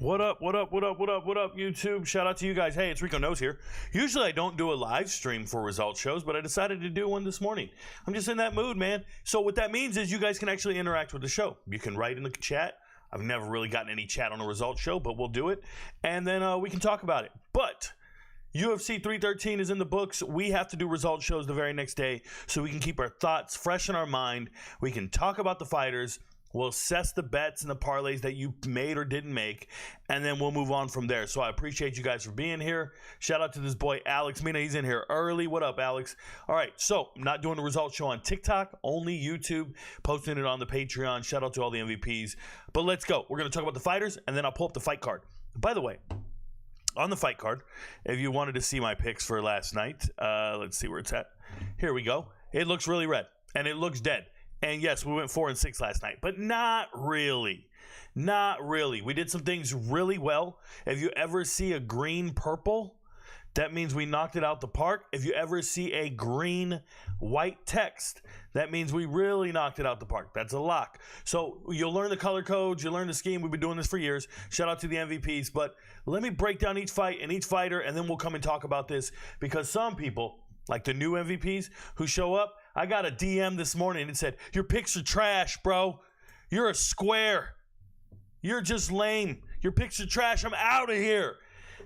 What up, YouTube? Shout out to you guys. Hey, it's RicoKnows here. Usually I don't do a live stream for result shows, but I decided to do one this morning. I'm just in that mood, man. So what that means is you guys can actually interact with the show. You can write in the chat. I've never really gotten any chat on a result show, but we'll do it. And then we can talk about it. But UFC 313 is in the books. We have to do result shows the very next day so we can keep our thoughts fresh in our mind. We can talk about the fighters. We'll assess the bets and the parlays that you made or didn't make, and then we'll move on from there. So I appreciate you guys for being here. Shout out to this boy, Alex Mina. He's in here early. What up, Alex? All right, so I'm not doing the results show on TikTok, only YouTube, posting it on the Patreon. Shout out to all the MVPs. But let's go. We're going to talk about the fighters, and then I'll pull up the fight card. By the way, on the fight card, if you wanted to see my picks for last night, let's see where it's at. Here we go. It looks really red, and it looks dead. And yes, we went 4-6 last night, but not really. Not really. We did some things really well. If you ever see a green-purple, that means we knocked it out the park. If you ever see a green-white text, that means we really knocked it out the park. That's a lock. So you'll learn the color codes. You'll learn the scheme. We've been doing this for years. Shout out to the MVPs. But let me break down each fight and each fighter, and then we'll come and talk about this because some people, like the new MVPs who show up, I got a DM this morning and said, your picks are trash, bro. You're a square. You're just lame. Your picks are trash. I'm out of here.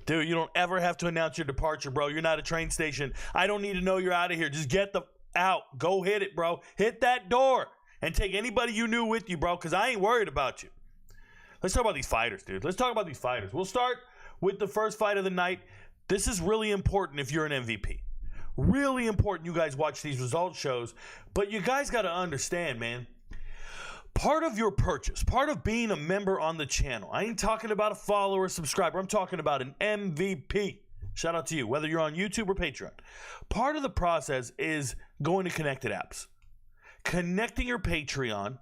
Dude, you don't ever have to announce your departure, bro. You're not a train station. I don't need to know you're out of here. Just get the out. Go hit it, bro. Hit that door and take anybody you knew with you, bro, because I ain't worried about you. Let's talk about these fighters, dude. Let's talk about these fighters. We'll start with the first fight of the night. This is really important if you're an MVP. Really important you guys watch these result shows, but you guys got to understand, man, part of your purchase, part of being a member on the channel, I ain't talking about a follower or subscriber, I'm talking about an MVP. Shout out to you, whether you're on YouTube or Patreon. Part of the process is going to connected apps. Connecting your Patreon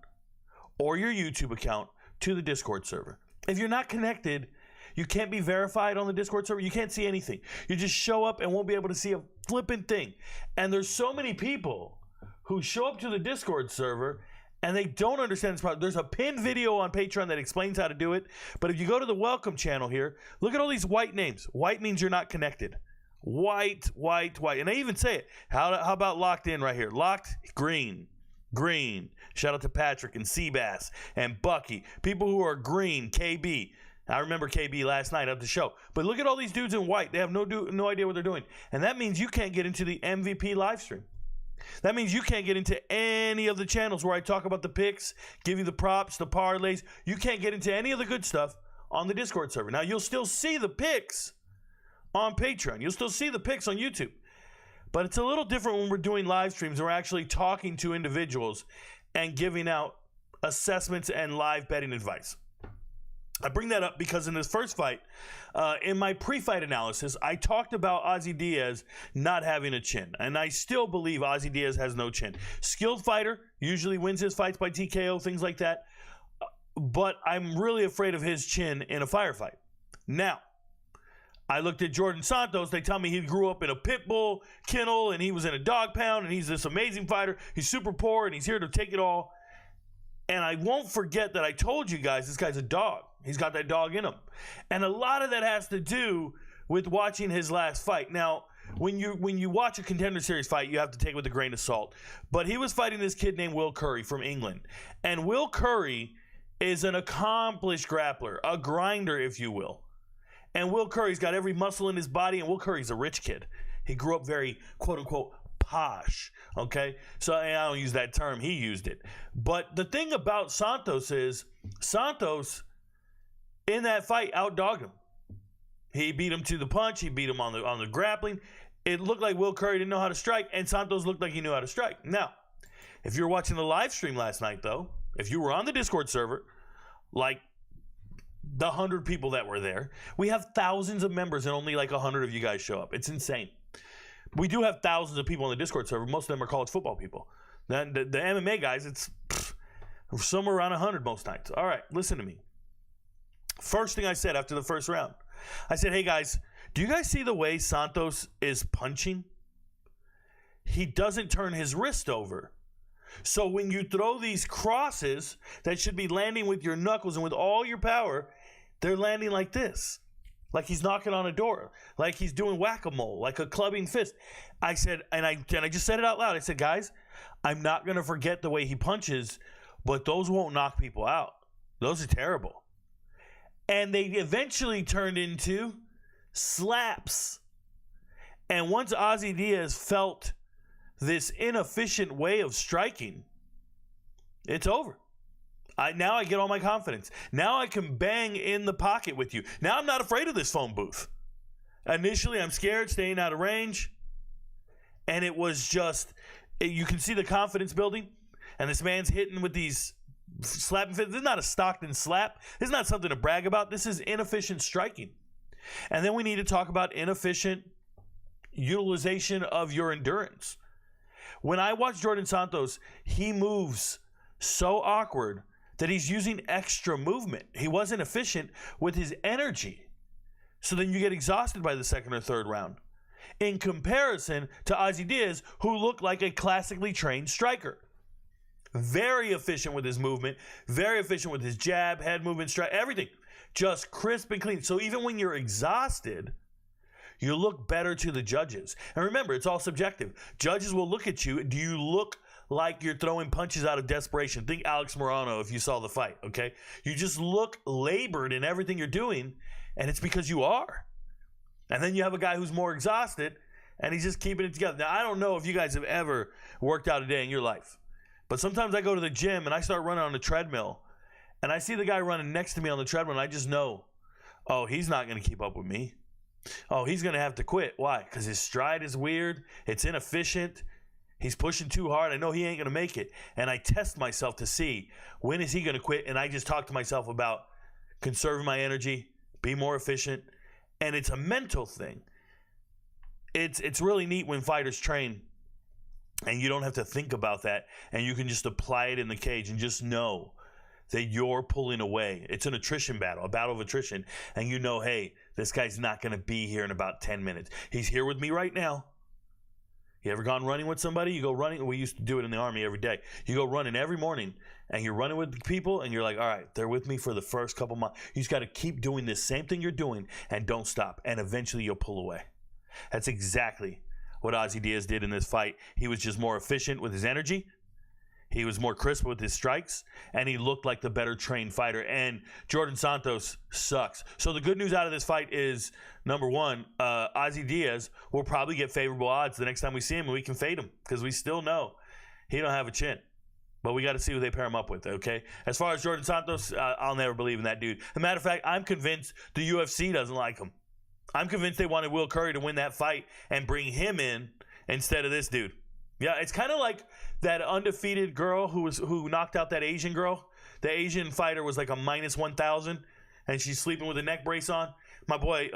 or your YouTube account to the Discord server. If you're not connected, you can't be verified on the Discord server. You can't see anything. You just show up and won't be able to see a flipping thing. And there's so many people who show up to the Discord server and they don't understand this problem. There's a pinned video on Patreon that explains how to do it. But if you go to the welcome channel here, look at all these white names. White means you're not connected. White, white, white. And I even say it. How about locked in right here? Locked, green. Green. Shout out to Patrick and Seabass and Bucky. People who are green, KB. I remember KB last night at the show. But look at all these dudes in white. They have no idea what they're doing. And that means you can't get into the MVP live stream. That means you can't get into any of the channels where I talk about the picks, give you the props, the parlays. You can't get into any of the good stuff on the Discord server. Now, you'll still see the picks on Patreon. You'll still see the picks on YouTube. But it's a little different when we're doing live streams. We're actually talking to individuals and giving out assessments and live betting advice. I bring that up because in this first fight, in my pre-fight analysis, I talked about Ozzy Diaz not having a chin. And I still believe Ozzy Diaz has no chin. Skilled fighter, usually wins his fights by TKO, things like that. But I'm really afraid of his chin in a firefight. Now, I looked at Jordan Santos. They tell me he grew up in a pit bull kennel and he was in a dog pound and he's this amazing fighter. He's super poor and he's here to take it all. And I won't forget that I told you guys this guy's a dog. He's got that dog in him. And a lot of that has to do with watching his last fight. Now, when you watch a Contender Series fight, you have to take it with a grain of salt. But he was fighting this kid named Will Curry from England. And Will Curry is an accomplished grappler, a grinder, if you will. And Will Curry's got every muscle in his body, and Will Curry's a rich kid. He grew up very, quote-unquote, posh, okay? So I don't use that term. He used it. But the thing about Santos is Santos, in that fight, outdogged him. He beat him to the punch. He beat him on the grappling. It looked like Will Curry didn't know how to strike, and Santos looked like he knew how to strike. Now, if you're watching the live stream last night, though, if you were on the Discord server, like the 100 people that were there, we have thousands of members and only like 100 of you guys show up. It's insane. We do have thousands of people on the Discord server. Most of them are college football people. The MMA guys, it's somewhere around 100 most nights. All right, listen to me. First thing I said after the first round, I said, hey guys, do you guys see the way Santos is punching? He doesn't turn his wrist over. So when you throw these crosses that should be landing with your knuckles and with all your power, they're landing like this. Like he's knocking on a door. Like he's doing whack-a-mole. Like a clubbing fist. I said, and I just said it out loud. I said, guys, I'm not going to forget the way he punches, but those won't knock people out. Those are terrible. And they eventually turned into slaps. And once Ozzy Diaz felt this inefficient way of striking, it's over. Now I get all my confidence. Now I can bang in the pocket with you. Now I'm not afraid of this phone booth. Initially, I'm scared, staying out of range. And it was just, you can see the confidence building. And this man's hitting with these slapping fists. This is not a Stockton slap. This is not something to brag about. This is inefficient striking. And then we need to talk about inefficient utilization of your endurance. When I watch Jordan Santos, he moves so awkward that he's using extra movement. He wasn't efficient with his energy. So then you get exhausted by the second or third round. In comparison to Ozzy Diaz, who looked like a classically trained striker. Very efficient with his movement, very efficient with his jab, head movement, strike, everything. Just crisp and clean. So even when you're exhausted, you look better to the judges. And remember, it's all subjective. Judges will look at you. Do you look like you're throwing punches out of desperation? Think Alex Morano if you saw the fight, okay? You just look labored in everything you're doing, and it's because you are. And then you have a guy who's more exhausted, and he's just keeping it together. Now, I don't know if you guys have ever worked out a day in your life, but sometimes I go to the gym, and I start running on the treadmill, and I see the guy running next to me on the treadmill, and I just know, oh, he's not going to keep up with me. Oh, he's going to have to quit. Why? Because his stride is weird. It's inefficient. He's pushing too hard. I know he ain't going to make it. And I test myself to see when is he going to quit. And I just talk to myself about conserving my energy, be more efficient. And it's a mental thing. It's really neat when fighters train and you don't have to think about that. And you can just apply it in the cage and just know that you're pulling away. It's an attrition battle, a battle of attrition. And you know, hey, this guy's not going to be here in about 10 minutes. He's here with me right now. You ever gone running with somebody? You go running. We used to do it in the Army every day. You go running every morning, and you're running with people, and you're like, all right, they're with me for the first couple months. You just got to keep doing the same thing you're doing, and don't stop. And eventually you'll pull away. That's exactly what Ozzy Diaz did in this fight. He was just more efficient with his energy. He was more crisp with his strikes, and he looked like the better trained fighter. And Jordan Santos sucks. So the good news out of this fight is, number one, Ozzy Diaz will probably get favorable odds the next time we see him, and we can fade him because we still know he don't have a chin. But we got to see who they pair him up with, okay? As far as Jordan Santos, I'll never believe in that dude. As a matter of fact, I'm convinced the UFC doesn't like him. I'm convinced they wanted Will Curry to win that fight and bring him in instead of this dude. Yeah, it's kind of like that undefeated girl who knocked out that Asian girl. The Asian fighter was like a minus 1,000, and she's sleeping with a neck brace on. My boy,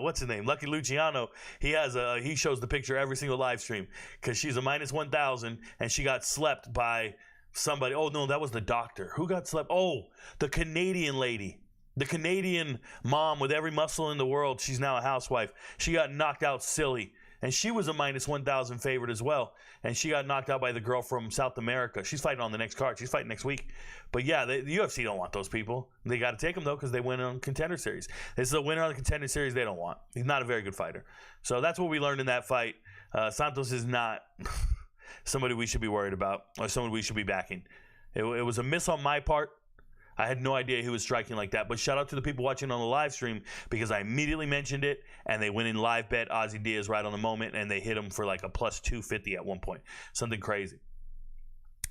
what's his name? Lucky Luciano. He shows the picture every single live stream because she's a minus 1,000, and she got slept by somebody. Oh no, that was the doctor. Who got slept? Oh, the Canadian lady. The Canadian mom with every muscle in the world. She's now a housewife. She got knocked out silly. And she was a minus 1,000 favorite as well. And she got knocked out by the girl from South America. She's fighting on the next card. She's fighting next week. But yeah, the UFC don't want those people. They got to take them, though, because they win on Contender Series. This is a winner on the Contender Series they don't want. He's not a very good fighter. So that's what we learned in that fight. Santos is not somebody we should be worried about or someone we should be backing. It was a miss on my part. I had no idea he was striking like that. But shout out to the people watching on the live stream because I immediately mentioned it, and they went in live bet Ozzy Diaz right on the moment, and they hit him for like a plus 250 at one point. Something crazy.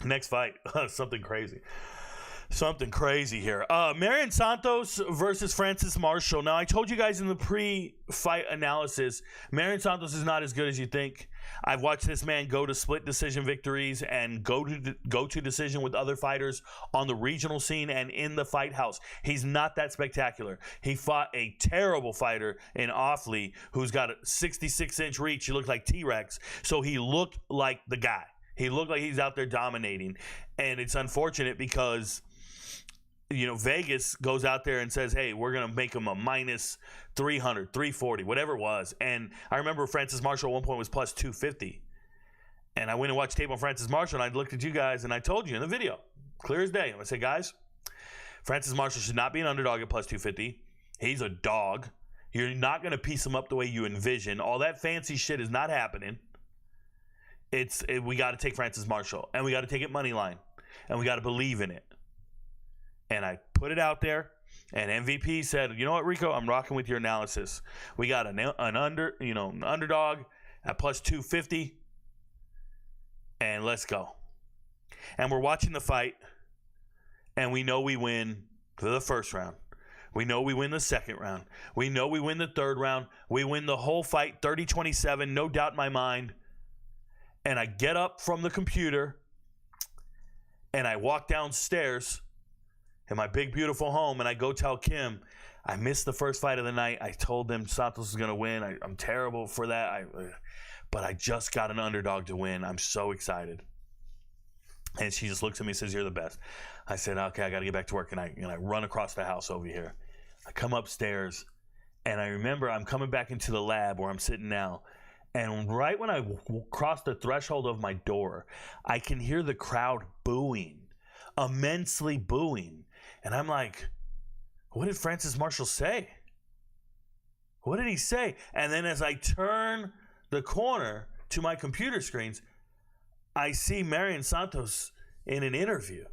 Next fight. Something crazy. Something crazy here. Marion Santos versus Francis Marshall. Now, I told you guys in the pre-fight analysis, Marion Santos is not as good as you think. I've watched this man go to split decision victories and go to decision with other fighters on the regional scene and in the fight house. He's not that spectacular. He fought a terrible fighter in Offley who's got a 66-inch reach. He looked like T-Rex. So he looked like the guy. He looked like he's out there dominating. And it's unfortunate because Vegas goes out there and says, hey, we're going to make him a minus 300, 340, whatever it was. And I remember Francis Marshall at one point was plus 250. And I went and watched tape on Francis Marshall, and I looked at you guys, and I told you in the video, clear as day. I said, guys, Francis Marshall should not be an underdog at plus 250. He's a dog. You're not going to piece him up the way you envision. All that fancy shit is not happening. We got to take Francis Marshall, and we got to take it money line, and we got to believe in it. And I put it out there, and MVP said, "You know what, Rico? I'm rocking with your analysis. We got an underdog at plus 250, and let's go." And we're watching the fight, and we know we win the first round. We know we win the second round. We know we win the third round. We win the whole fight, 30-27, no doubt in my mind. And I get up from the computer, and I walk downstairs in my big, beautiful home, and I go tell Kim, I missed the first fight of the night. I told them Santos is going to win. I'm terrible for that. But I just got an underdog to win. I'm so excited. And she just looks at me and says, "You're the best." I said, "Okay, I got to get back to work." And I run across the house over here. I come upstairs, and I remember I'm coming back into the lab where I'm sitting now. And right when I cross the threshold of my door, I can hear the crowd booing, immensely booing. And I'm like, what did Francis Marshall say? What did he say? And then as I turn the corner to my computer screens, I see Marion Santos in an interview.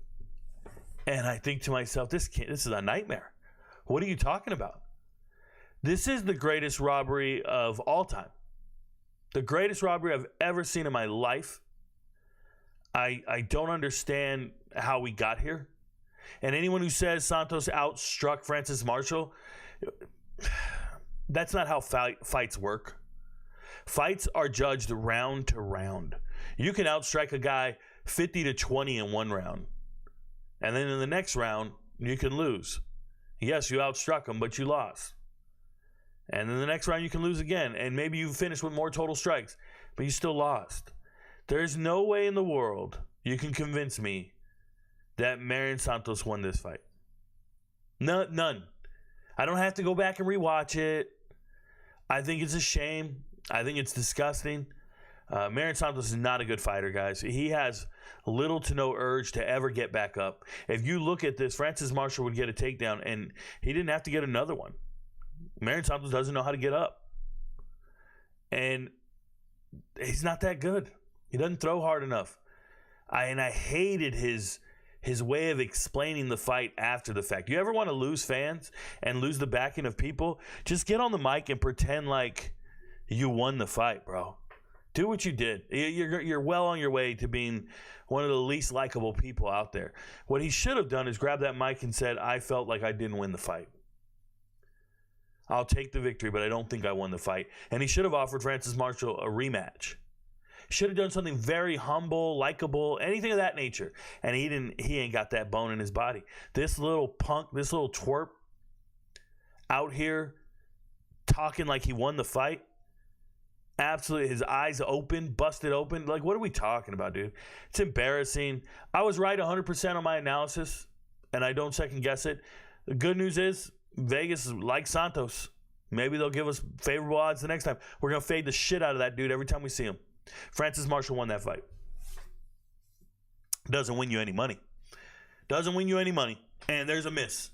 And I think to myself, this is a nightmare. What are you talking about? This is the greatest robbery of all time. The greatest robbery I've ever seen in my life. I don't understand how we got here. And anyone who says Santos outstruck Francis Marshall, that's not how fights work. Fights are judged round to round. You can outstrike a guy 50-20 in one round. And then in the next round, you can lose. Yes, you outstruck him, but you lost. And then the next round you can lose again. And maybe you finish with more total strikes, but you still lost. There's no way in the world you can convince me that Marion Santos won this fight. None. I don't have to go back and rewatch it. I think it's a shame. I think it's disgusting. Marion Santos is not a good fighter, guys. He has little to no urge to ever get back up. If you look at this, Francis Marshall would get a takedown, and he didn't have to get another one. Marion Santos doesn't know how to get up. And he's not that good. He doesn't throw hard enough. I hated his way of explaining the fight after the fact. You ever want to lose fans and lose the backing of people? Just get on the mic and pretend like you won the fight, bro. Do what you did. You're well on your way to being one of the least likable people out there. What he should have done is grab that mic and said, "I felt like I didn't win the fight. I'll take the victory, but I don't think I won the fight." And he should have offered Francis Marshall a rematch. Should have done something very humble, likable, anything of that nature. And he didn't. He ain't got that bone in his body. This little punk, this little twerp out here talking like he won the fight. Absolutely, his eyes open, busted open. Like, what are we talking about, dude? It's embarrassing. I was right 100% on my analysis, and I don't second guess it. The good news is Vegas likes Santos. Maybe they'll give us favorable odds the next time. We're going to fade the shit out of that dude every time we see him. Francis Marshall won that fight. Doesn't win you any money. Doesn't win you any money. And there's a miss.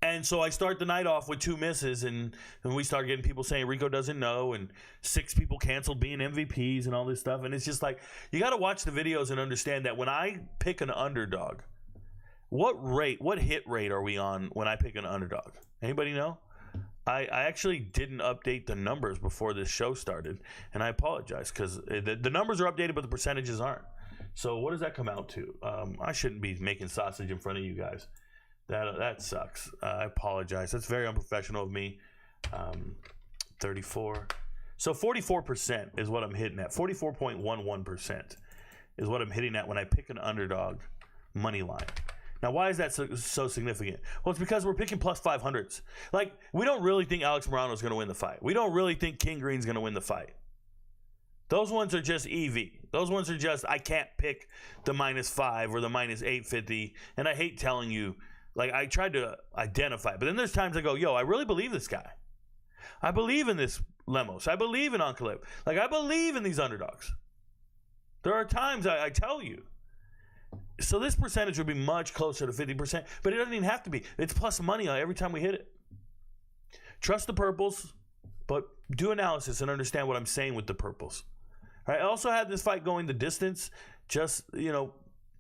And so I start the night off with two misses, and we start getting people saying Rico doesn't know, and 6 people canceled being MVPs and all this stuff. And it's just like, you got to watch the videos and understand that when I pick an underdog, what hit rate are we on when I pick an underdog? Anybody know? I actually didn't update the numbers before this show started, and I apologize because the numbers are updated, but the percentages aren't. So what does that come out to? I shouldn't be making sausage in front of you guys. That sucks. I apologize. That's very unprofessional of me. 34. So 44% is what I'm hitting at. 44.11% is what I'm hitting at when I pick an underdog money line. Now, why is that so significant? Well, it's because we're picking plus 500s. Like, we don't really think Alex Morano is going to win the fight. We don't really think King Green's going to win the fight. Those ones are just EV. Those ones are just, I can't pick the -5 or the -850. And I hate telling you, like, I tried to identify. But then there's times I go, yo, I really believe this guy. I believe in this Lemos. I believe in Ankalaev. Like, I believe in these underdogs. There are times I tell you. So this percentage would be much closer to 50%, but it doesn't even have to be. It's plus money every time we hit it. Trust the purples, but do analysis and understand what I'm saying with the purples. All right, I also had this fight going the distance. Just,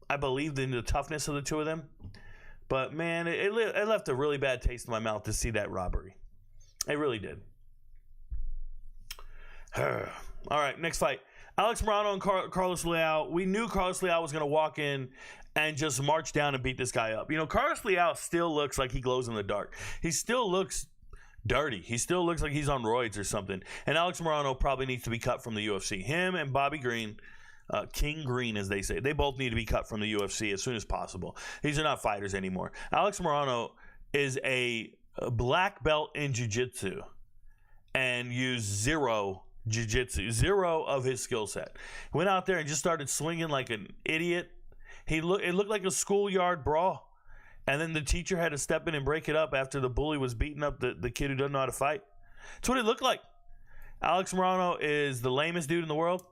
I believed in the toughness of the two of them. But, man, it left a really bad taste in my mouth to see that robbery. It really did. All right, next fight. Alex Morano and Carlos Leal. We knew Carlos Leal was going to walk in and just march down and beat this guy up. Carlos Leal still looks like he glows in the dark. He still looks dirty. He still looks like he's on roids or something. And Alex Morano probably needs to be cut from the UFC. Him and Bobby Green, King Green as they say, they both need to be cut from the UFC as soon as possible. These are not fighters anymore. Alex Morano is a black belt in jiu-jitsu and used zero jiu-jitsu, zero of his skill set. Went out there and just started swinging like an idiot. It looked like a schoolyard brawl. And then the teacher had to step in and break it up after the bully was beating up the kid who doesn't know how to fight. That's what it looked like. Alex Morano is the lamest dude in the world.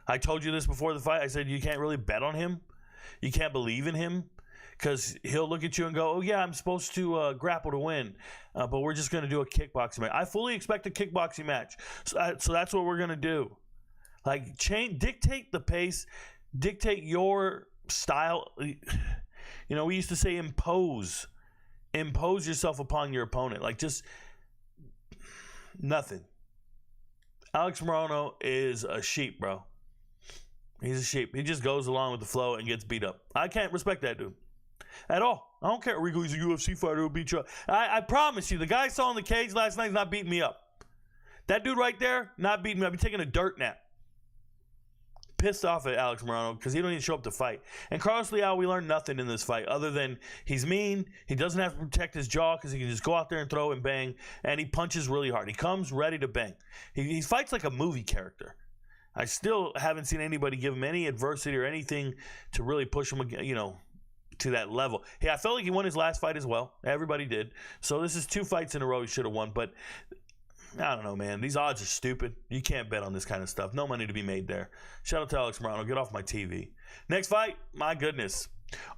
I told you this before the fight. I said you can't really bet on him. You can't believe in him because he'll look at you and go, oh, yeah, I'm supposed to grapple to win, but we're just going to do a kickboxing match. I fully expect a kickboxing match. So that's what we're going to do. Like, dictate the pace, dictate your style. We used to say impose yourself upon your opponent. Like, just nothing. Alex Morano is a sheep, bro. He's a sheep. He just goes along with the flow and gets beat up. I can't respect that dude at all. I don't care. Rico, he's a UFC fighter who'll beat you up. I promise you, the guy I saw in the cage last night is not beating me up. That dude right there, not beating me up. He's taking a dirt nap. Pissed off at Alex Morano because he don't even show up to fight. And Carlos Leal, we learned nothing in this fight other than he's mean. He doesn't have to protect his jaw because he can just go out there and throw and bang. And he punches really hard. He comes ready to bang. He fights like a movie character. I still haven't seen anybody give him any adversity or anything to really push him, to that level. Yeah, I felt like he won his last fight as well. Everybody did. So this is 2 fights in a row he should have won. But I don't know, man. These odds are stupid. You can't bet on this kind of stuff. No money to be made there. Shout out to Alex Morano. Get off my TV. Next fight, my goodness.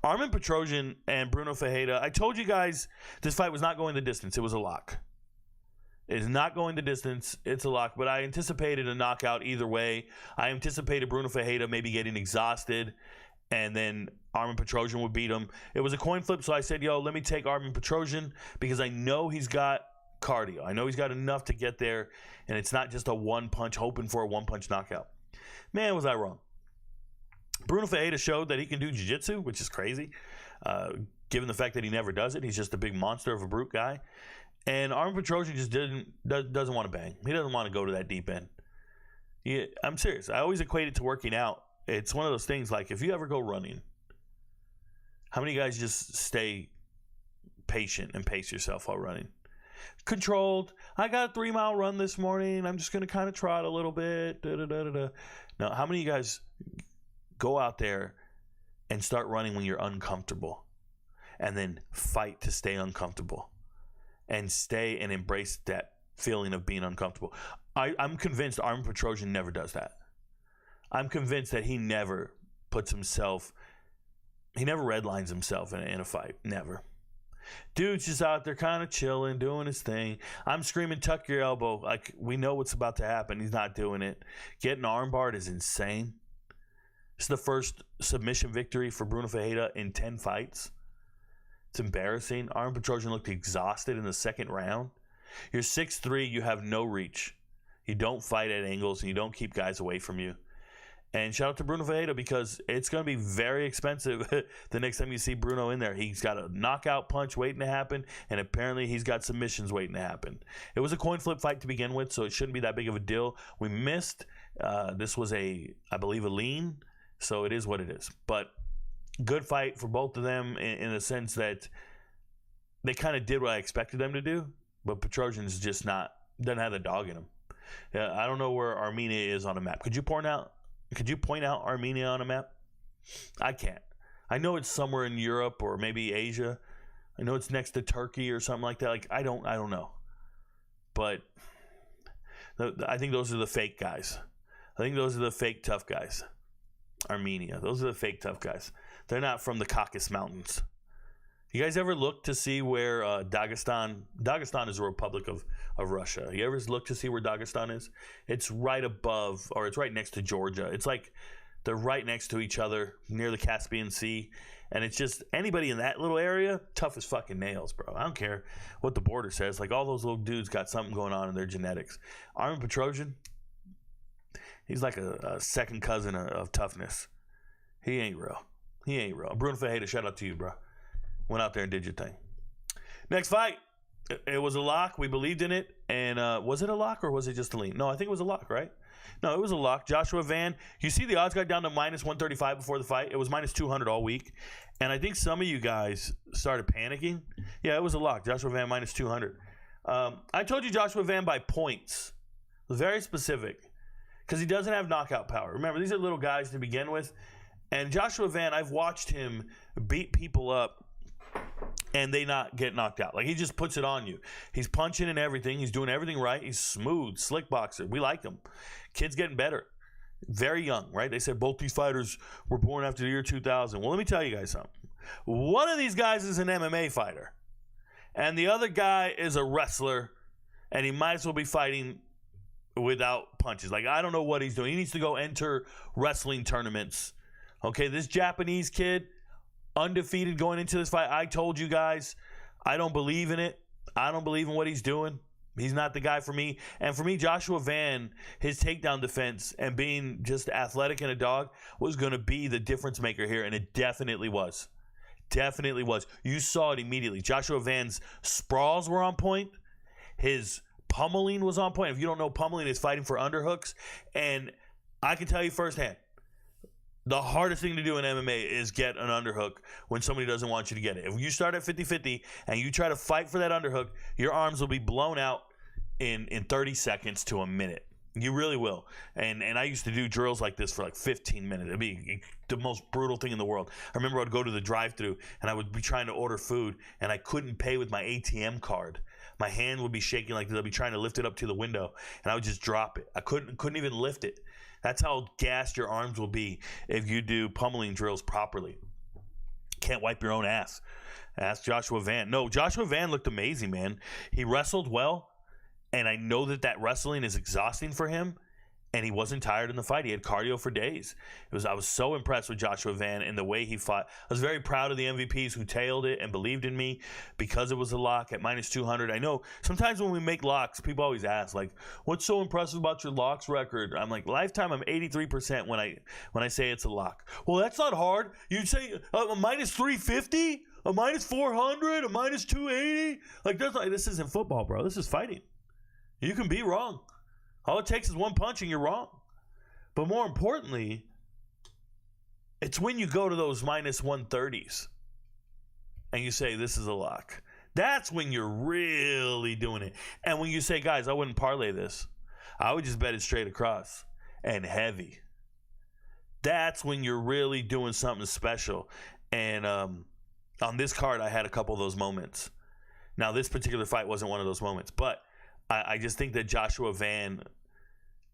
Armen Petrosyan and Bruno Ferreira. I told you guys this fight was not going the distance. It was a lock. It is not going the distance. It's a lock. But I anticipated a knockout either way. I anticipated Bruno Ferreira maybe getting exhausted, and then Armen Petrosyan would beat him. It was a coin flip, so I said, let me take Armen Petrosyan because I know he's got cardio. I know he's got enough to get there, and it's not just a one-punch, hoping for a one-punch knockout. Man, was I wrong. Bruno Ferreira showed that he can do jiu-jitsu, which is crazy, given the fact that he never does it. He's just a big monster of a brute guy. And Armen Petrosyan just doesn't want to bang. He doesn't want to go to that deep end. I'm serious. I always equate it to working out. It's one of those things like if you ever go running, how many guys just stay patient and pace yourself while running? Controlled. I got a 3-mile run this morning. I'm just going to kind of trot a little bit. Now, how many of you guys go out there and start running when you're uncomfortable and then fight to stay uncomfortable and stay and embrace that feeling of being uncomfortable? I'm convinced Armen Petrosyan never does that. I'm convinced that he never puts himself, he never redlines himself in a fight. Never. Dude's just out there kind of chilling, doing his thing. I'm screaming, tuck your elbow. Like, we know what's about to happen. He's not doing it. Getting armbarred is insane. It's the first submission victory for Bruno Ferreira in 10 fights. It's embarrassing. Armen Petrosyan looked exhausted in the second round. You're 6'3", you have no reach. You don't fight at angles, and you don't keep guys away from you. And shout out to Bruno Ferreira because it's going to be very expensive the next time you see Bruno in there. He's got a knockout punch waiting to happen, and apparently he's got submissions waiting to happen. It was a coin flip fight to begin with, so it shouldn't be that big of a deal. We missed. This was I believe, a lean, so it is what it is. But good fight for both of them in the sense that they kind of did what I expected them to do, but Petrosyan's just doesn't have the dog in him. I don't know where Armenia is on a map. Could you point out Armenia on a map? I can't. I know it's somewhere in Europe or maybe Asia. I know it's next to Turkey or something like that. Like I don't know. But I think those are the fake guys. I think those are the fake tough guys. Armenia. Those are the fake tough guys. They're not from the Caucasus Mountains. You guys ever look to see where Dagestan is a republic of Russia. You ever look to see where Dagestan is? It's right above, or it's right next to Georgia. It's like they're right next to each other near the Caspian Sea. And it's just, anybody in that little area, tough as fucking nails, bro. I don't care what the border says. Like, all those little dudes got something going on in their genetics. Armin Petrosian, he's like a second cousin of toughness. He ain't real. He ain't real. Bruno Ferreira, shout out to you, bro. Went out there and did your thing. Next fight. It was a lock. We believed in it. And was it a lock or was it just a lean? No, I think it was a lock, right? No, it was a lock. Joshua Van. You see the odds got down to minus 135 before the fight. It was minus 200 all week. And I think some of you guys started panicking. Yeah, it was a lock. Joshua Van minus 200. I told you Joshua Van by points. It was very specific. Because he doesn't have knockout power. Remember, these are little guys to begin with. And Joshua Van, I've watched him beat people up and they not get knocked out. Like, he just puts it on you. He's punching and everything. He's doing everything right. He's smooth, slick boxer. We like him. Kid's getting better. Very young, right? They said both these fighters were born after the year 2000. Well, let me tell you guys something. One of these guys is an MMA fighter. And the other guy is a wrestler. And he might as well be fighting without punches. Like, I don't know what he's doing. He needs to go enter wrestling tournaments. Okay, this Japanese kid, undefeated going into this fight. I told you guys, I don't believe in it. I don't believe in what he's doing. He's not the guy for me. And for me, Joshua Van, his takedown defense and being just athletic and a dog was going to be the difference maker here, and it definitely was. Definitely was. You saw it immediately. Joshua Van's sprawls were on point. His pummeling was on point. If you don't know, pummeling is fighting for underhooks. And I can tell you firsthand, the hardest thing to do in MMA is get an underhook when somebody doesn't want you to get it. If you start at 50-50 and you try to fight for that underhook, your arms will be blown out in 30 seconds to a minute. You really will. And I used to do drills like this for like 15 minutes. It'd be the most brutal thing in the world. I remember I'd go to the drive-thru and I would be trying to order food and I couldn't pay with my ATM card. My hand would be shaking like this. I'd be trying to lift it up to the window and I would just drop it. I couldn't even lift it. That's how gassed your arms will be if you do pummeling drills properly. Can't wipe your own ass. Ask Joshua Van. No, Joshua Van looked amazing, man. He wrestled well, and I know that wrestling is exhausting for him, and he wasn't tired in the fight. He had cardio for days. I was so impressed with Joshua Van and the way he fought. I was very proud of the MVPs who tailed it and believed in me because it was a lock at minus 200. I know sometimes when we make locks, people always ask, like, what's so impressive about your locks record? I'm like, lifetime, I'm 83% when I say it's a lock. Well, that's not hard. You'd say a minus 350, a minus 400, a minus 280. Like, this isn't football, bro. This is fighting. You can be wrong. All it takes is one punch and you're wrong. But more importantly, it's when you go to those minus 130s and you say this is a lock. That's when you're really doing it. And when you say, guys, I wouldn't parlay this. I would just bet it straight across and heavy. That's when you're really doing something special. And on this card, I had a couple of those moments. Now, this particular fight wasn't one of those moments, but I just think that Joshua Van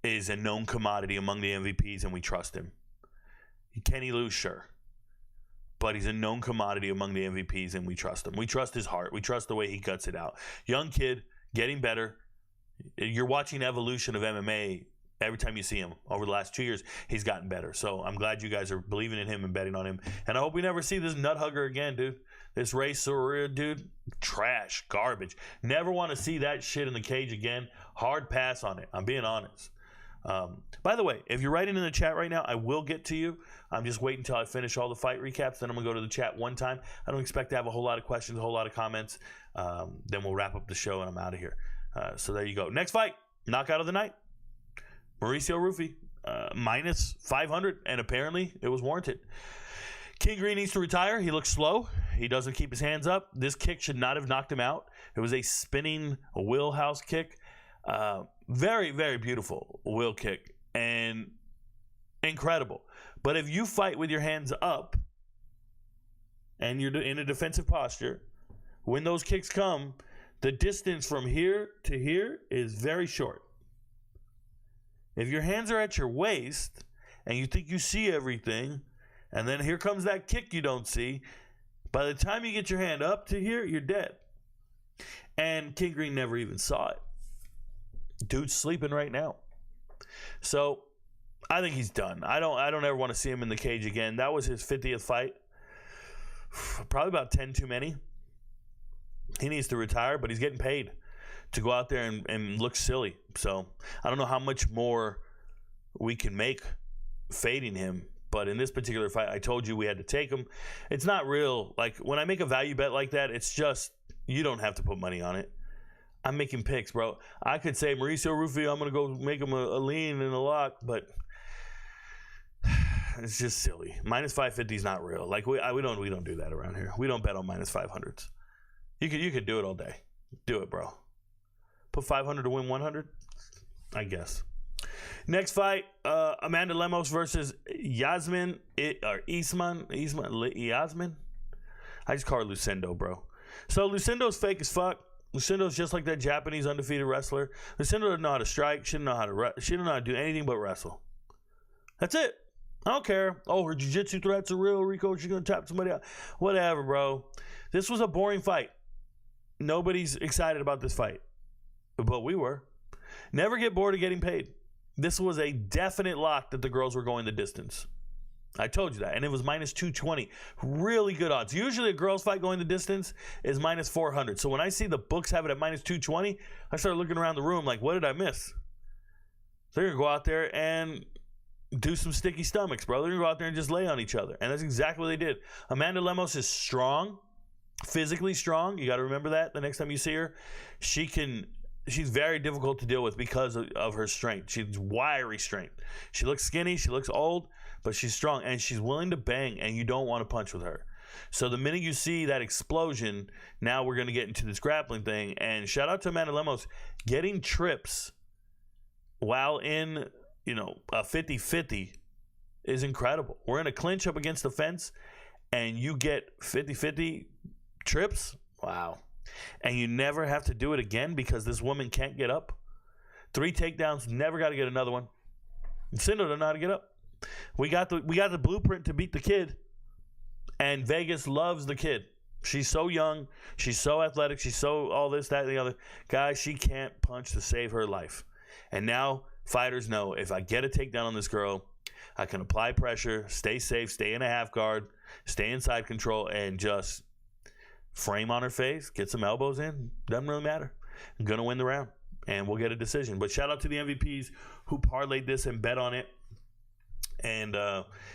is a known commodity among the MVPs, and we trust him. Can he lose? Sure. But he's a known commodity among the MVPs, and we trust him. We trust his heart. We trust the way he guts it out. Young kid, getting better. You're watching evolution of MMA every time you see him. Over the last 2 years, he's gotten better. So I'm glad you guys are believing in him and betting on him. And I hope we never see this nut hugger again, dude. This Ray Sorria, dude, trash, garbage. Never want to see that shit in the cage again. Hard pass on it. I'm being honest. By the way, if you're writing in the chat right now, I will get to you. I'm just waiting until I finish all the fight recaps. Then I'm going to go to the chat one time. I don't expect to have a whole lot of questions, a whole lot of comments. Then we'll wrap up the show, and I'm out of here. So there you go. Next fight, knockout of the night. Mauricio Rufy, minus 500, and apparently it was warranted. King Green needs to retire. He looks slow. He doesn't keep his hands up. This kick should not have knocked him out. It was a spinning wheelhouse kick. Very, very beautiful wheel kick and incredible. But if you fight with your hands up and you're in a defensive posture, when those kicks come, the distance from here to here is very short. If your hands are at your waist and you think you see everything, And then here comes that kick you don't see. By the time you get your hand up to here, you're dead. And King Green never even saw it. Dude's sleeping right now. So I think he's done. I don't ever want to see him in the cage again. That was his 50th fight. Probably about 10 too many. He needs to retire, but he's getting paid to go out there and look silly. So I don't know how much more we can make fading him. But in this particular fight, I told you we had to take him. It's not real. Like, when I make a value bet like that, it's just, you don't have to put money on it. I'm making picks, bro. I could say, Mauricio Rufio, I'm going to go make him a lean and a lock, but it's just silly. Minus 550 is not real. Like, we don't do that around here. We don't bet on minus 500s. You could do it all day. Do it, bro. Put 500 to win 100? I guess. Next fight, Amanda Lemos versus Yasmin. Yasmin. I just call her Lucindo, bro. So Lucindo's fake as fuck. Lucindo's just like that Japanese undefeated wrestler. Lucindo doesn't know how to strike. She doesn't know how to do anything but wrestle. That's it. I don't care. Oh, her jiu-jitsu threats are real, Rico. She's going to tap somebody out. Whatever, bro. This was a boring fight. Nobody's excited about this fight. But we were. Never get bored of getting paid. This was a definite lock that the girls were going the distance. I told you that. And it was minus 220. Really good odds. Usually a girls fight going the distance is minus 400. So when I see the books have it at minus 220, I start looking around the room like, what did I miss? They're going to go out there and do some sticky stomachs, bro. They're going to go out there and just lay on each other. And that's exactly what they did. Amanda Lemos is strong, physically strong. You got to remember that the next time you see her. She's very difficult to deal with because of her strength. She's wiry strength. She looks skinny. She looks old, but she's strong. And she's willing to bang, and you don't want to punch with her. So the minute you see that explosion, now we're going to get into this grappling thing. And shout out to Amanda Lemos. Getting trips while in, a 50-50 is incredible. We're in a clinch up against the fence, and you get 50-50 trips. Wow. And you never have to do it again because this woman can't get up. 3 takedowns, never got to get another one. Cindo doesn't know how to get up. We got the blueprint to beat the kid, and Vegas loves the kid. She's so young. She's so athletic. She's so all this, that, and the other. Guys, she can't punch to save her life. And now fighters know if I get a takedown on this girl, I can apply pressure, stay safe, stay in a half guard, stay inside control, and just frame on her face, get some elbows in. Doesn't really matter. I'm going to win the round, and we'll get a decision. But shout out to the MVPs who parlayed this and bet on it, and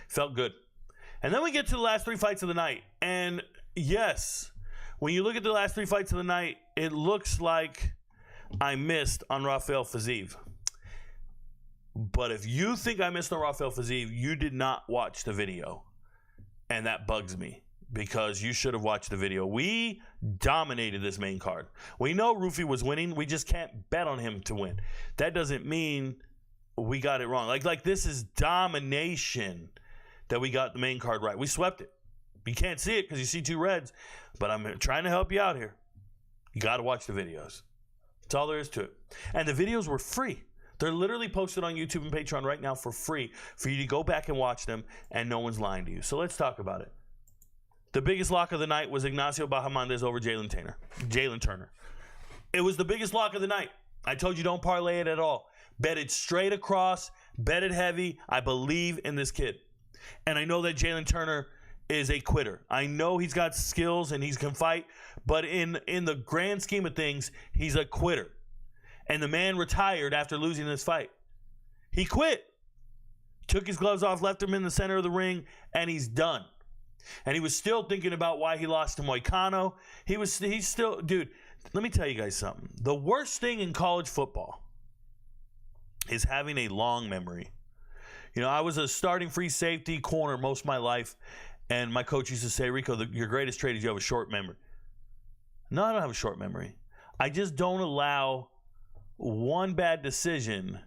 felt good. And then we get to the last 3 fights of the night. And yes, when you look at the last 3 fights of the night, it looks like I missed on Rafael Fiziev. But if you think I missed on Rafael Fiziev, you did not watch the video. And that bugs me, because you should have watched the video. We dominated this main card. We know Rufy was winning. We just can't bet on him to win. That doesn't mean we got it wrong. Like this is domination that we got the main card right. We swept it. You can't see it because you see 2 reds, but I'm trying to help you out here. You got to watch the videos. That's all there is to it. And the videos were free. They're literally posted on YouTube and Patreon right now for free for you to go back and watch them, and no one's lying to you. So let's talk about it. The biggest lock of the night was Ignacio Bahamondes over Jalen Turner. It was the biggest lock of the night. I told you don't parlay it at all. Bet it straight across. Bet it heavy. I believe in this kid. And I know that Jalen Turner is a quitter. I know he's got skills and he can fight, but in the grand scheme of things, he's a quitter. And the man retired after losing this fight. He quit. Took his gloves off, left him in the center of the ring, and he's done. And he was still thinking about why he lost to Moicano. He's still, dude, let me tell you guys something. The worst thing in college football is having a long memory. I was a starting free safety corner most of my life, and my coach used to say, Rico, your greatest trait is you have a short memory. No, I don't have a short memory. I just don't allow one bad decision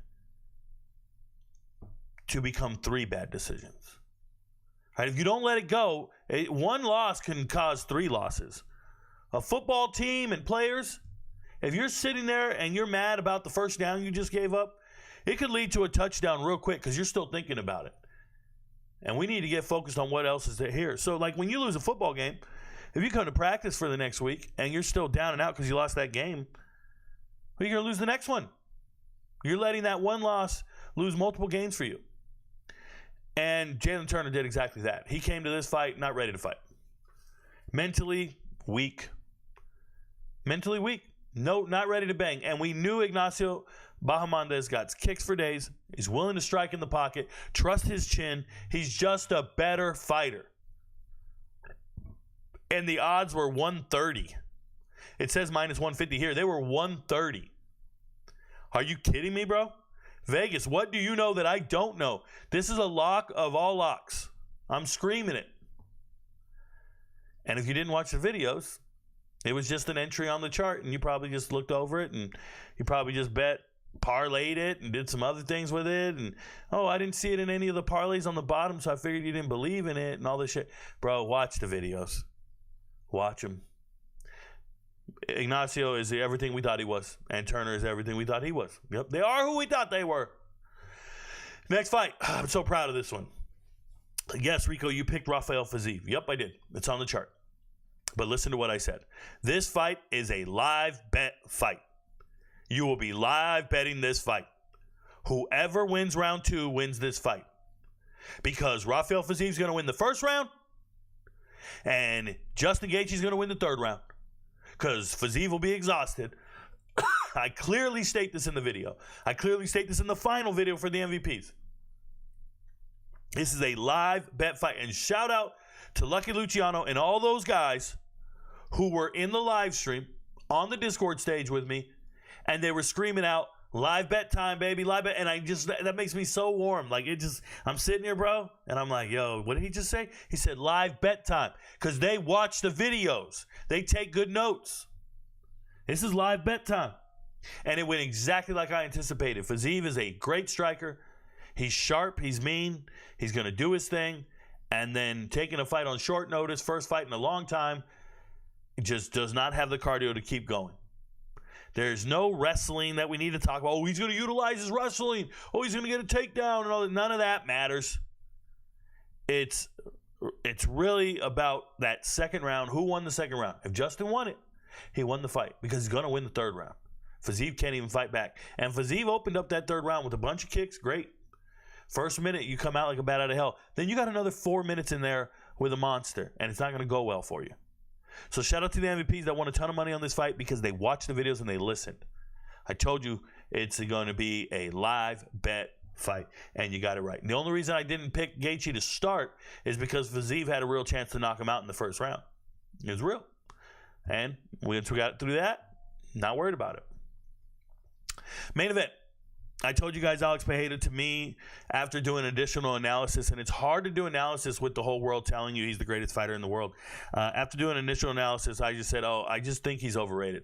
to become 3 bad decisions. Right? If you don't let it go, 1 loss can cause 3 losses. A football team and players, if you're sitting there and you're mad about the first down you just gave up, it could lead to a touchdown real quick because you're still thinking about it. And we need to get focused on what else is here. So, like, when you lose a football game, if you come to practice for the next week and you're still down and out because you lost that game, well, you're going to lose the next one. You're letting that one loss lose multiple games for you. And Jalen Turner did exactly that. He came to this fight not ready to fight. Mentally weak. Mentally weak. No, not ready to bang. And we knew Ignacio Bahamondes got kicks for days. He's willing to strike in the pocket. Trust his chin. He's just a better fighter. And the odds were 130. It says minus 150 here. They were 130. Are you kidding me, bro? Vegas, what do you know that I don't know? This is a lock of all locks. I'm screaming it. And if you didn't watch the videos, it was just an entry on the chart, and you probably just looked over it, and you probably just parlayed it and did some other things with it. And, oh, I didn't see it in any of the parlays on the bottom, so I figured you didn't believe in it and all this shit. Bro, watch the videos. Watch them. Ignacio is everything we thought he was, and Turner is everything we thought he was. Yep, they are who we thought they were. Next fight. I'm so proud of this one. Yes, Rico, you picked Rafael Fiziev. Yep, I did. It's on the chart. But listen to what I said. This fight is a live bet fight. You will be live betting this fight. Whoever wins round 2 wins this fight. Because Rafael Fiziev is going to win the first round, and Justin Gaethje is going to win the third round. Because Fiziev will be exhausted. I clearly state this in the video. I clearly state this in the final video for the MVPs. This is a live bet fight. And shout out to Lucky Luciano and all those guys who were in the live stream on the Discord stage with me, and they were screaming out, live bet time, baby, live bet. And that makes me so warm. Like, I'm sitting here, bro, and I'm like, yo, what did he just say? He said live bet time, because they watch the videos. They take good notes. This is live bet time. And it went exactly like I anticipated. Fiziev is a great striker. He's sharp. He's mean. He's going to do his thing. And then taking a fight on short notice, first fight in a long time, just does not have the cardio to keep going. There's no wrestling that we need to talk about. Oh, he's going to utilize his wrestling. Oh, he's going to get a takedown and all that. None of that matters. It's really about that second round. Who won the second round? If Justin won it, he won the fight because he's going to win the third round. Fiziev can't even fight back. And Fiziev opened up that third round with a bunch of kicks. Great. First minute, you come out like a bat out of hell. Then you got another 4 minutes in there with a monster, and it's not going to go well for you. So shout out to the MVPs that won a ton of money on this fight because they watched the videos and they listened. I told you it's going to be a live bet fight, and you got it right. And the only reason I didn't pick Gaethje to start is because Fiziev had a real chance to knock him out in the first round. It was real. And once we got through that, not worried about it. Main event. I told you guys Alex Pereira to me after doing additional analysis, and it's hard to do analysis with the whole world telling you he's the greatest fighter in the world. After doing initial analysis, I just said, I just think he's overrated.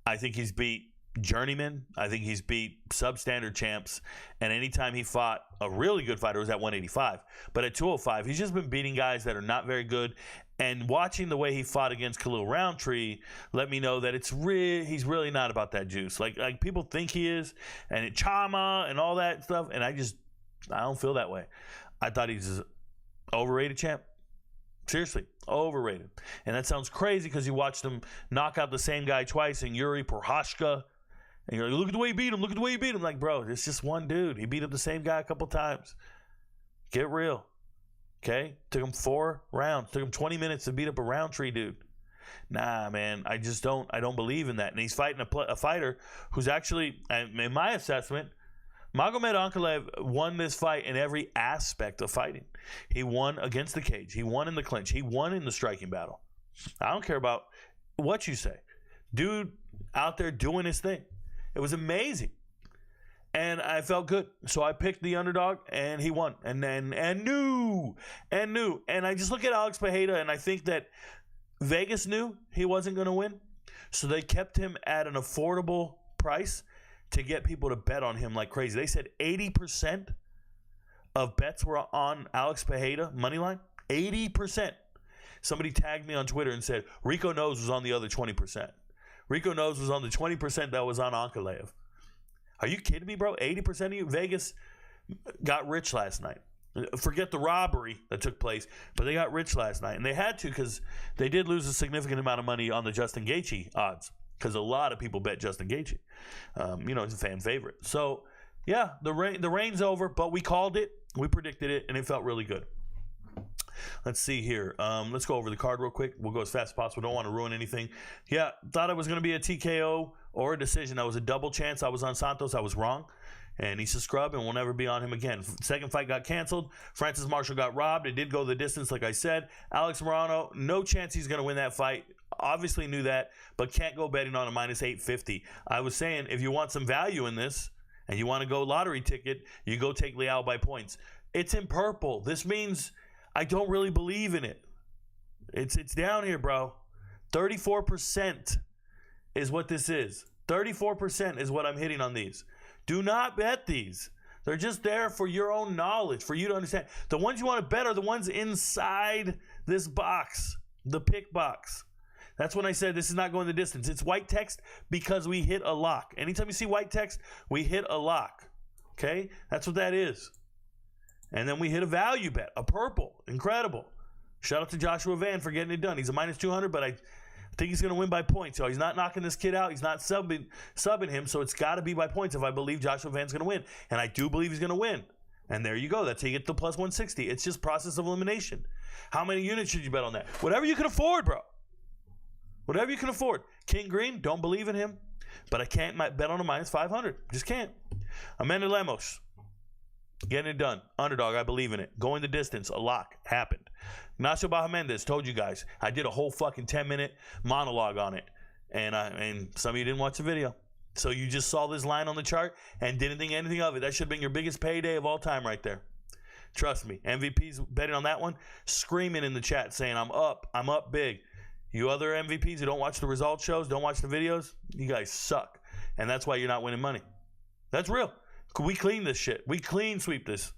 I think he's beat journeyman. I think he's beat substandard champs. And anytime he fought a really good fighter, it was at 185. But at 205, he's just been beating guys that are not very good. And watching the way he fought against Khalil Roundtree let me know that he's really not about that juice. Like people think he is, and Chama and all that stuff. And I don't feel that way. I thought he's an overrated champ. Seriously, overrated. And that sounds crazy because you watched him knock out the same guy twice in Yuri Prochazka. And you're like, look at the way he beat him. Look at the way he beat him. Like, bro, it's just one dude. He beat up the same guy a couple times. Get real. Okay? Took him 4 rounds. Took him 20 minutes to beat up a Roundtree dude. Nah, man. I don't believe in that. And he's fighting a fighter who's actually, in my assessment, Magomed Ankalaev won this fight in every aspect of fighting. He won against the cage. He won in the clinch. He won in the striking battle. I don't care about what you say. Dude out there doing his thing. It was amazing. And I felt good. So I picked the underdog, and he won. And knew. And I just look at Alex Pereira, and I think that Vegas knew he wasn't going to win. So they kept him at an affordable price to get people to bet on him like crazy. They said 80% of bets were on Alex Pereira, money line. 80%. Somebody tagged me on Twitter and said, RicoKnows was on the other 20%. RicoKnows was on the 20% that was on Ankalaev. Are you kidding me, bro? 80% of you? Vegas got rich last night. Forget the robbery that took place, but they got rich last night. And they had to because they did lose a significant amount of money on the Justin Gaethje odds because a lot of people bet Justin Gaethje. He's a fan favorite. So, yeah, the reign's over, but we called it. We predicted it, and it felt really good. Let's see here. Let's go over the card real quick. We'll go as fast as possible. Don't want to ruin anything. Yeah, thought it was going to be a TKO or a decision. That was a double chance. I was on Santos. I was wrong. And he's a scrub, and we'll never be on him again. Second fight got canceled. Francis Marshall got robbed. It did go the distance, like I said. Alex Morano, no chance he's going to win that fight. Obviously knew that, but can't go betting on a minus 850. I was saying, if you want some value in this, and you want to go lottery ticket, you go take Leal by points. It's in purple. This means I don't really believe in it. It's down here, bro. 34% is what this is. 34% is what I'm hitting on these. Do not bet these. They're just there for your own knowledge, for you to understand. The ones you want to bet are the ones inside this box, the pick box. That's when I said this is not going the distance. It's white text because we hit a lock. Anytime you see white text, we hit a lock. Okay? That's what that is. And then we hit a value bet, a purple. Incredible. Shout out to Joshua Van for getting it done. He's a minus 200, but I think he's going to win by points. So he's not knocking this kid out. He's not subbing him, so it's got to be by points if I believe Joshua Van's going to win. And I do believe he's going to win. And there you go. That's how you get the plus 160. It's just process of elimination. How many units should you bet on that? Whatever you can afford, bro. Whatever you can afford. King Green, don't believe in him. But I can't bet on a minus 500. Just can't. Amanda Lemos. Getting it done. Underdog, I believe in it. Going the distance. A lock. Happened. Ignacio Bahaméndez, told you guys. I did a whole fucking 10-minute monologue on it. And some of you didn't watch the video. So you just saw this line on the chart and didn't think anything of it. That should have been your biggest payday of all time right there. Trust me. MVP's betting on that one. Screaming in the chat saying, I'm up big. You other MVPs who don't watch the results shows, don't watch the videos, you guys suck. And that's why you're not winning money. That's real. We clean this shit. We clean sweep this.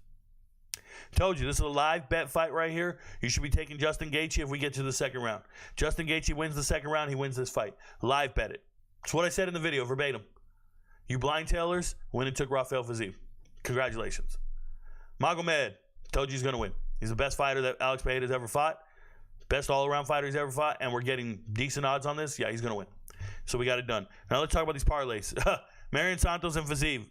Told you, this is a live bet fight right here. You should be taking Justin Gaethje if we get to the second round. Justin Gaethje wins the second round, he wins this fight. Live bet it. That's what I said in the video, verbatim. You blind tailors went and took Rafael Fiziev. Congratulations. Magomed, told you he's going to win. He's the best fighter that Alex Pereira has ever fought. Best all-around fighter he's ever fought, and we're getting decent odds on this. Yeah, he's going to win. So we got it done. Now let's talk about these parlays. Marion Santos and Fiziev.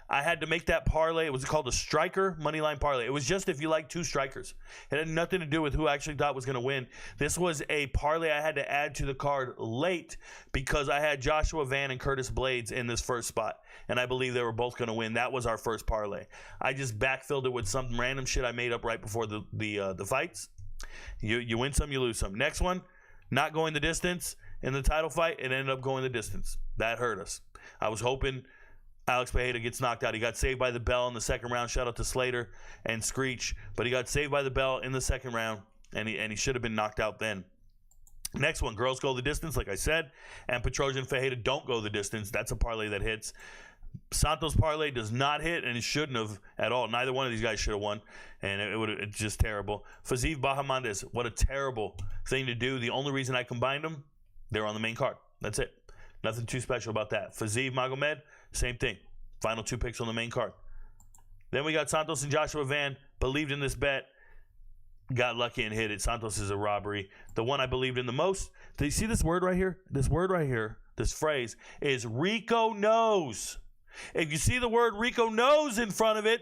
I had to make that parlay. It was called a striker moneyline parlay. It was just if you like two strikers. It had nothing to do with who I actually thought was going to win. This was a parlay I had to add to the card late because I had Joshua Van and Curtis Blades in this first spot, and I believe they were both going to win. That was our first parlay. I just backfilled it with some random shit I made up right before the fights. You win some, you lose some. Next one, not going the distance in the title fight. It ended up going the distance. That hurt us. I was hoping Alex Pereira gets knocked out. He got saved by the bell in the second round. Shout out to Slater and Screech. But he got saved by the bell in the second round, and he should have been knocked out then. Next one, girls go the distance, like I said. And Petrosian and Fajeda don't go the distance. That's a parlay that hits. Santos parlay does not hit, and it shouldn't have at all. Neither one of these guys should have won, and it's just terrible. Fiziev Bahaméndez, what a terrible thing to do. The only reason I combined them, they're on the main card. That's it. Nothing too special about that. Fiziev Magomed, same thing. Final two picks on the main card. Then we got Santos and Joshua Van. Believed in this bet. Got lucky and hit it. Santos is a robbery. The one I believed in the most. Do you see this word right here? This word right here, this phrase, is RicoKnows. If you see the word RicoKnows in front of it,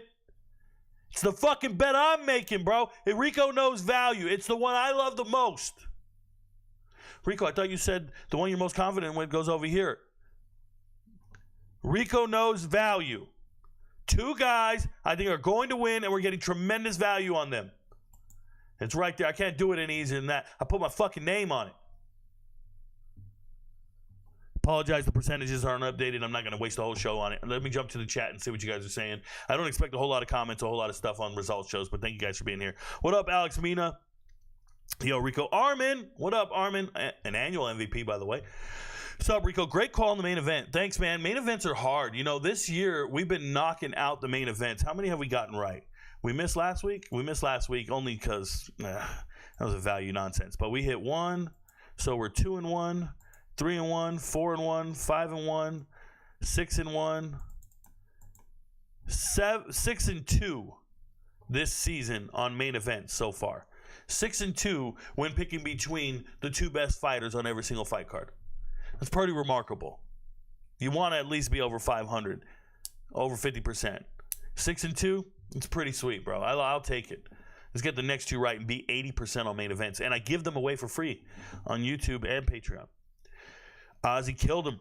it's the fucking bet I'm making, bro. RicoKnows value. It's the one I love the most. Rico, I thought you said the one you're most confident with goes over here. RicoKnows value. Two guys I think are going to win, and we're getting tremendous value on them. It's right there. I can't do it any easier than that. I put my fucking name on it. Apologize, the percentages aren't updated. I'm not going to waste the whole show on it. Let me jump to the chat and see what you guys are saying. I don't expect a whole lot of comments, a whole lot of stuff on results shows, but thank you guys for being here. What up, Alex Mina? Yo, Rico. Armin. What up, Armin? An annual MVP, by the way. What's up, Rico? Great call on the main event. Thanks, man. Main events are hard. You know, this year, we've been knocking out the main events. How many have we gotten right? We missed last week? We missed last week only because that was a value nonsense. But we hit one, so we're 2-1, 3-1, 4-1, 5-1, 6-1, 6-2. this season on main events so far. 6-2 when picking between the two best fighters on every single fight card. That's pretty remarkable. You want to at least be over 500, over 50%. 6-2, it's pretty sweet, bro. I'll take it. Let's get the next two right and be 80% on main events. And I give them away for free on YouTube and Patreon. Ozzy killed him.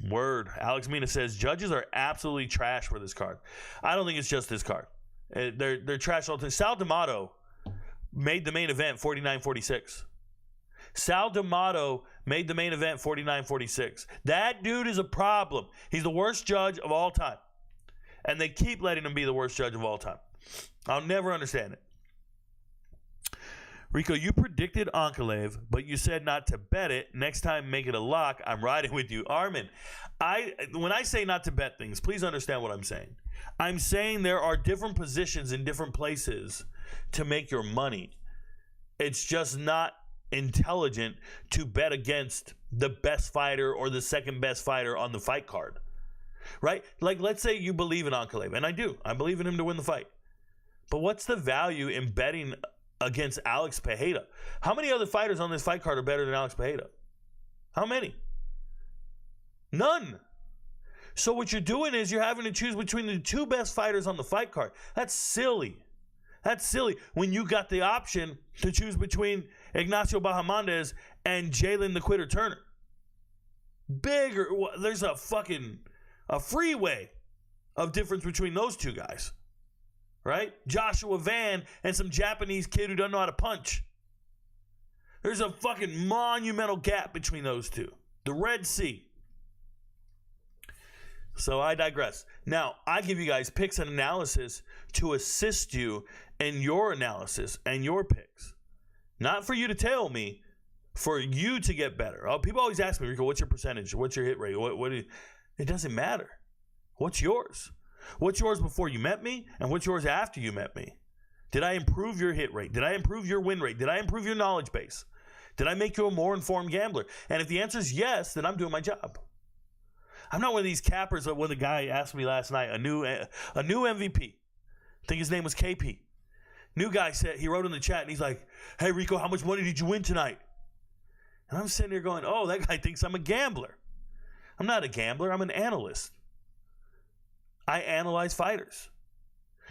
Word. Alex Mina says, judges are absolutely trash for this card. I don't think it's just this card. They're trash all the time. Sal D'Amato made the main event 49-46. Sal D'Amato made the main event 49-46. That dude is a problem. He's the worst judge of all time. And they keep letting him be the worst judge of all time. I'll never understand it. Rico, you predicted Ankalaev, but you said not to bet it. Next time, make it a lock. I'm riding with you. Armin, when I say not to bet things, please understand what I'm saying. I'm saying there are different positions in different places to make your money. It's just not intelligent to bet against the best fighter or the second best fighter on the fight card, right? Like, let's say you believe in Ankalaev, and I do. I believe in him to win the fight. But what's the value in betting against Alex Pereira? How many other fighters on this fight card are better than Alex Pereira? How many? None. So what you're doing is you're having to choose between the two best fighters on the fight card. That's silly. That's silly when you got the option to choose between Ignacio Bahamondes and Jalen the Quitter Turner. Bigger. There's a freeway of difference between those two guys. Right? Joshua Van and some Japanese kid who doesn't know how to punch. There's a fucking monumental gap between those two. The Red Sea. So I digress. Now, I give you guys picks and analysis to assist you in your analysis and your picks. Not for you to tell me, for you to get better. People always ask me, Rico, what's your percentage? What's your hit rate? It doesn't matter. What's yours? What's yours before you met me, and what's yours after you met me? Did I improve your hit rate? Did I improve your win rate? Did I improve your knowledge base? Did I make you a more informed gambler? And if the answer is yes, then I'm doing my job. I'm not one of these cappers that when the guy asked me last night, a new MVP. I think his name was KP. New guy said, he wrote in the chat, and he's like, hey, Rico, how much money did you win tonight? And I'm sitting there going, oh, that guy thinks I'm a gambler. I'm not a gambler. I'm an analyst. I analyze fighters.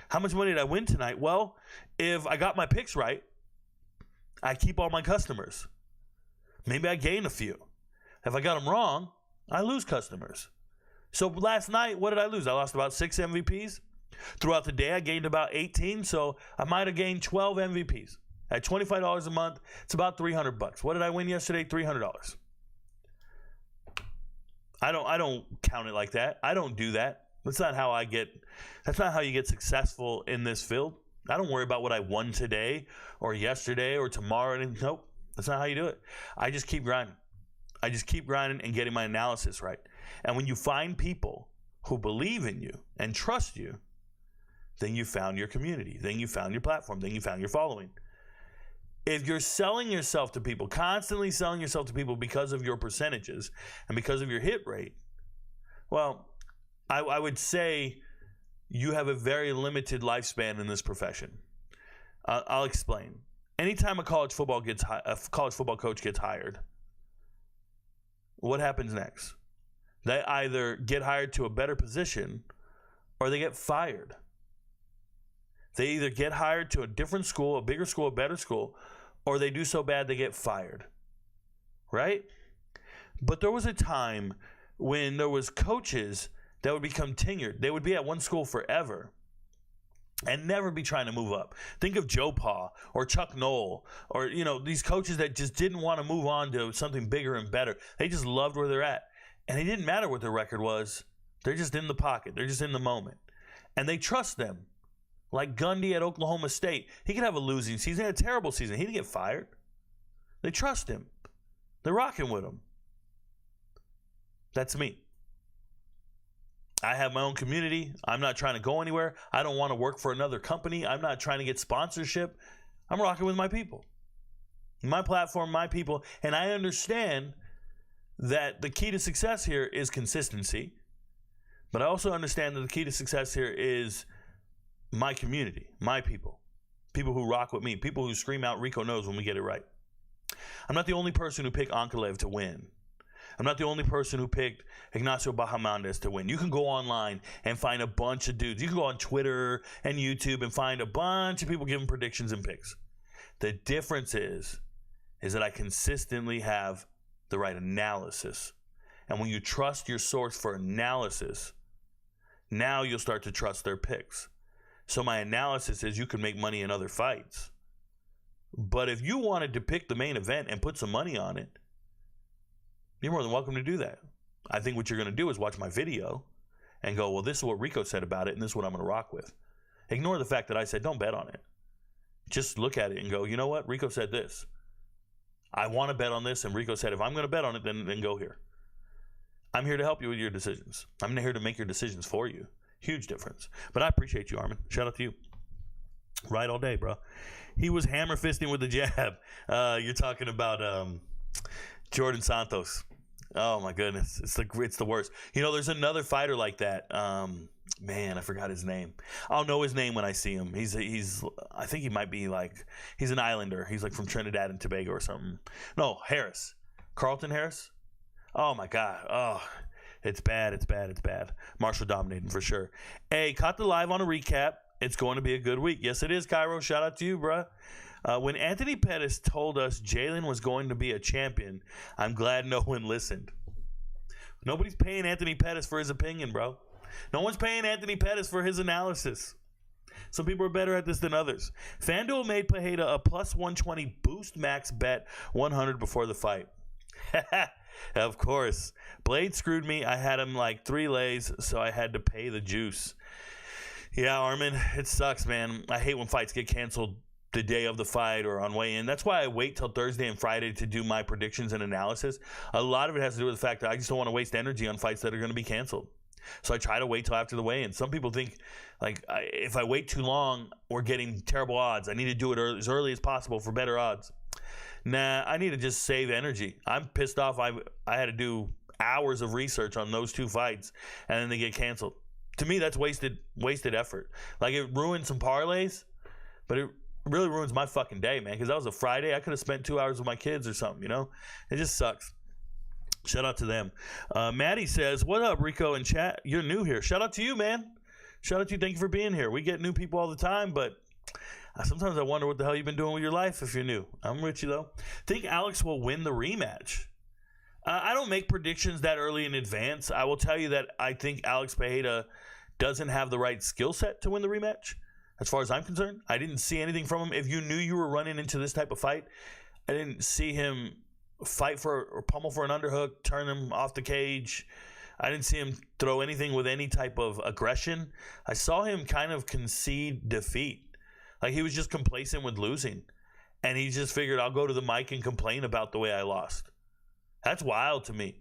How much money did I win tonight? Well, if I got my picks right, I keep all my customers. Maybe I gain a few. If I got them wrong, I lose customers. So last night, what did I lose? I lost about 6 MVPs. Throughout the day, I gained about 18, so I might have gained 12 MVPs. At $25 a month, it's about $300. What did I win yesterday? $300. I don't count it like that. I don't do that. That's not how you get successful in this field. I don't worry about what I won today or yesterday or tomorrow. Nope. That's not how you do it. I just keep grinding. I just keep grinding and getting my analysis right. And when you find people who believe in you and trust you, then you found your community. Then you found your platform. Then you found your following. If you're selling yourself to people, constantly selling yourself to people because of your percentages and because of your hit rate, well, I would say you have a very limited lifespan in this profession. I'll explain. Anytime a college football coach gets hired, what happens next? They either get hired to a better position or they get fired. They either get hired to a different school, a bigger school, a better school, or they do so bad they get fired. Right? But there was a time when there was coaches that would become tenured. They would be at one school forever and never be trying to move up. Think of Joe Pa or Chuck Noll or, these coaches that just didn't want to move on to something bigger and better. They just loved where they're at. And it didn't matter what their record was. They're just in the pocket. They're just in the moment. And they trust them. Like Gundy at Oklahoma State. He could have a losing season, a terrible season. He didn't get fired. They trust him. They're rocking with him. That's me. I have my own community. I'm not trying to go anywhere. I don't want to work for another company. I'm not trying to get sponsorship. I'm rocking with my people. My platform, my people. And I understand that the key to success here is consistency. But I also understand that the key to success here is my community, my people who rock with me, people who scream out RicoKnows when we get it right. I'm not the only person who picked Ankalaev to win. I'm not the only person who picked Ignacio Bahamondes to win. You can go online and find a bunch of dudes. You can go on Twitter and YouTube and find a bunch of people giving predictions and picks. The difference is that I consistently have the right analysis. And when you trust your source for analysis, now you'll start to trust their picks. So my analysis is you can make money in other fights. But if you wanted to pick the main event and put some money on it, you're more than welcome to do that. I think what you're going to do is watch my video and go, well, this is what Rico said about it, and this is what I'm going to rock with. Ignore the fact that I said don't bet on it. Just look at it and go, you know what? Rico said this. I want to bet on this, and Rico said if I'm going to bet on it, then go here. I'm here to help you with your decisions. I'm here to make your decisions for you. Huge difference. But I appreciate you, Armin. Shout out to you. Right all day, bro. He was hammer fisting with the jab. You're talking about Jordan Santos. Oh my goodness, it's the worst. You know, there's another fighter like that. Man, I forgot his name. I'll know his name when I see him. He's I think he might be like, he's an Islander. He's like from Trinidad and Tobago or something. No, Harris. Carlton Harris. Oh my God. Oh, it's bad. It's bad. It's bad. Marshall dominating for sure. Hey, caught the live on a recap. It's going to be a good week. Yes, it is, Cairo. Shout out to you, bruh. When Anthony Pettis told us Jalen was going to be a champion, I'm glad no one listened. Nobody's paying Anthony Pettis for his opinion, bro. No one's paying Anthony Pettis for his analysis. Some people are better at this than others. FanDuel made Pereira a plus 120 boost max bet 100 before the fight. Of course. Blade screwed me. I had him like 3 lays, so I had to pay the juice. Yeah, Armin, it sucks, man. I hate when fights get canceled the day of the fight or on weigh-in. That's why I wait till Thursday and Friday to do my predictions and analysis. A lot of it has to do with the fact that I just don't want to waste energy on fights that are going to be canceled. So I try to wait till after the weigh-in. Some people think, like, if I wait too long, we're getting terrible odds. I need to do it as early as possible for better odds. Nah, I need to just save energy. I'm pissed off. I had to do hours of research on those 2 fights, and then they get canceled. To me, that's wasted effort. Like, it ruined some parlays, but it really ruins my fucking day, man, because that was a Friday. I could have spent 2 hours with my kids or something, you know? It just sucks. Shout out to them. Maddie says, what up, Rico and chat? You're new here. Shout out to you, man. Shout out to you. Thank you for being here. We get new people all the time, but sometimes I wonder what the hell you've been doing with your life if you're new. I'm with you, though. Think Alex will win the rematch? I don't make predictions that early in advance. I will tell you that I think Alex Pereira doesn't have the right skill set to win the rematch. As far as I'm concerned, I didn't see anything from him. If you knew you were running into this type of fight, I didn't see him fight for or pummel for an underhook, turn him off the cage. I didn't see him throw anything with any type of aggression. I saw him kind of concede defeat. Like, he was just complacent with losing. And he just figured, I'll go to the mic and complain about the way I lost. That's wild to me.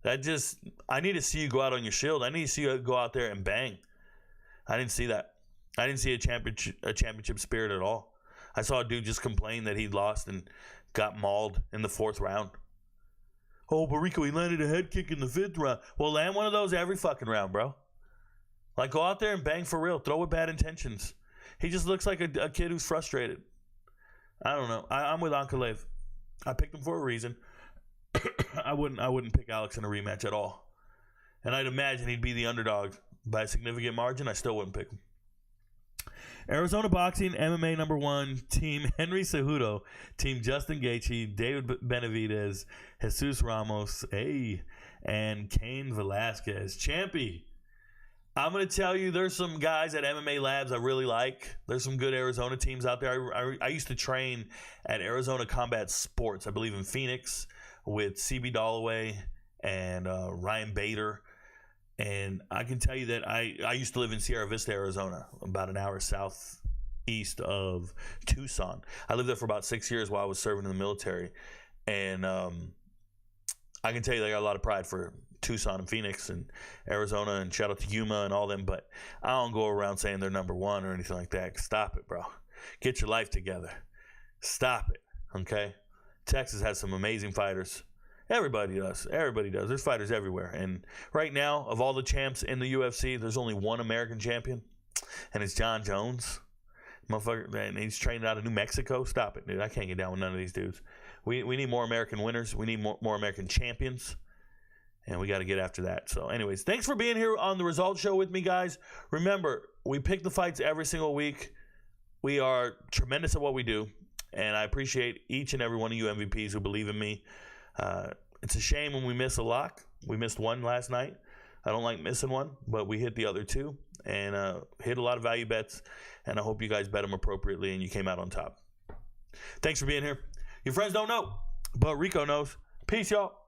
I need to see you go out on your shield. I need to see you go out there and bang. I didn't see that. I didn't see a championship spirit at all. I saw a dude just complain that he'd lost and got mauled in the 4th round. Oh, but Rico, he landed a head kick in the 5th round. Well, land one of those every fucking round, bro. Like, go out there and bang for real. Throw with bad intentions. He just looks like a kid who's frustrated. I don't know. I'm with Ankalaev. I picked him for a reason. I wouldn't pick Alex in a rematch at all. And I'd imagine he'd be the underdog by a significant margin. I still wouldn't pick him. Arizona Boxing, MMA #1, Team Henry Cejudo, Team Justin Gaethje, David Benavidez, Jesus Ramos, and Cain Velasquez. Champy, I'm going to tell you, there's some guys at MMA Labs I really like. There's some good Arizona teams out there. I used to train at Arizona Combat Sports, I believe in Phoenix, with CB Dalloway and Ryan Bader. And I can tell you that I used to live in Sierra Vista, Arizona, about an hour southeast of Tucson. I lived there for about 6 years while I was serving in the military. And I can tell you they got a lot of pride for Tucson and Phoenix and Arizona, and shout out to Yuma and all them. But I don't go around saying they're number 1 or anything like that. Stop it, bro. Get your life together. Stop it, okay? Texas has some amazing fighters. Everybody does. Everybody does. There's fighters everywhere. And right now, of all the champs in the UFC, there's only one American champion. And it's John Jones. Motherfucker, man, he's trained out of New Mexico. Stop it, dude. I can't get down with none of these dudes. We need more American winners. We need more American champions. And we got to get after that. So, anyways, thanks for being here on the Results Show with me, guys. Remember, we pick the fights every single week. We are tremendous at what we do. And I appreciate each and every one of you MVPs who believe in me. It's a shame when we miss a lock. We missed one last night. I don't like missing one, but we hit the other two and hit a lot of value bets. And I hope you guys bet them appropriately and you came out on top. Thanks for being here. Your friends don't know, but Rico knows. Peace, y'all.